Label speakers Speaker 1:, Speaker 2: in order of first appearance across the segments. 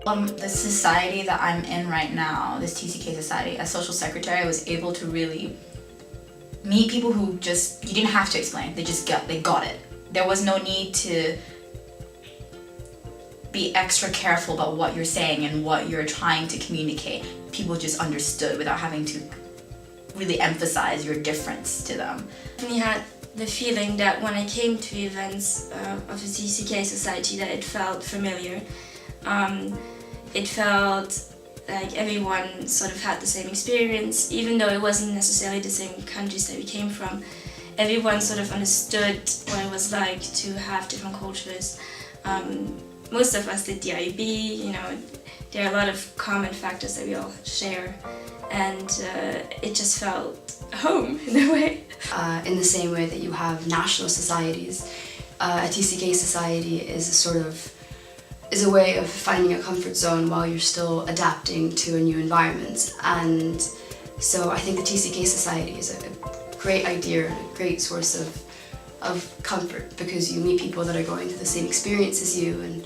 Speaker 1: The society that I'm in right now, this TCK society, as social secretary, I was able to really meet people who just, you didn't have to explain, they got it. There was no need to be extra careful about what you're saying and what you're trying to communicate. People just understood without having to really emphasize your difference to them.
Speaker 2: I had the feeling that when I came to events of the TCK society that it felt familiar. It felt like everyone sort of had the same experience, even though it wasn't necessarily the same countries that we came from. Everyone sort of understood what it was like to have different cultures. Most of us did the IUB, you know, there are a lot of common factors that we all share, and it just felt home in a way.
Speaker 3: In the same way that you have national societies, a TCK society is a way of finding a comfort zone while you're still adapting to a new environment. And so I think the TCK society is a great idea, a great source of comfort, because you meet people that are going through the same experience as you and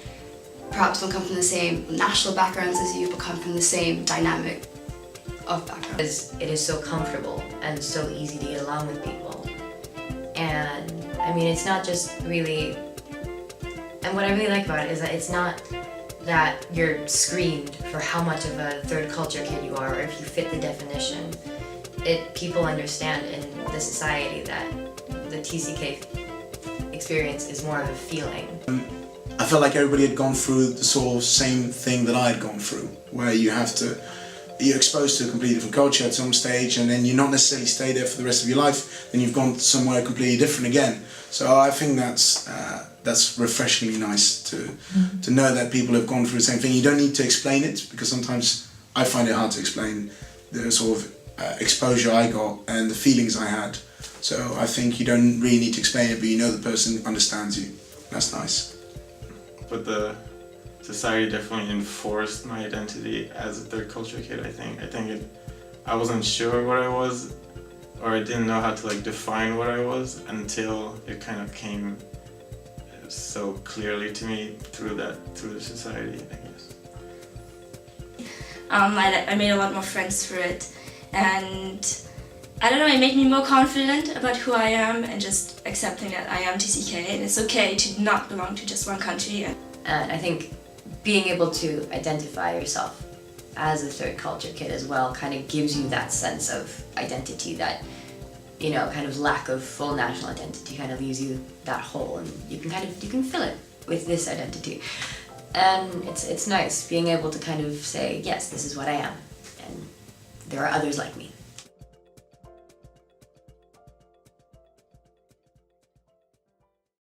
Speaker 3: perhaps don't come from the same national backgrounds as you, but come from the same dynamic of background.
Speaker 4: It is so comfortable and so easy to get along with people. And I mean, it's not just really, and what I really like about it is that it's not that you're screened for how much of a third culture kid you are or if you fit the definition. People understand in the society that the TCK experience is more of a feeling.
Speaker 5: I felt like everybody had gone through the sort of same thing that I had gone through, where you're exposed to a completely different culture at some stage, and then you're not necessarily stay there for the rest of your life, then you've gone somewhere completely different again. So I think that's refreshingly nice to know that people have gone through the same thing. You don't need to explain it, because sometimes I find it hard to explain the sort of exposure I got and the feelings I had. So I think you don't really need to explain it, but you know the person understands you. That's nice.
Speaker 6: But the society definitely enforced my identity as a third culture kid, I think. I wasn't sure what I was, or I didn't know how to define what I was until it kind of came so clearly to me through the society, I guess.
Speaker 2: I made a lot more friends through it, and I don't know, it made me more confident about who I am and just accepting that I am TCK and it's okay to not belong to just one country.
Speaker 4: And I think being able to identify yourself as a third culture kid as well kind of gives you that sense of identity that, you know, kind of lack of full national identity kind of leaves you that hole, and you can fill it with this identity. And it's nice being able to kind of say, yes, this is what I am, and there are others like me.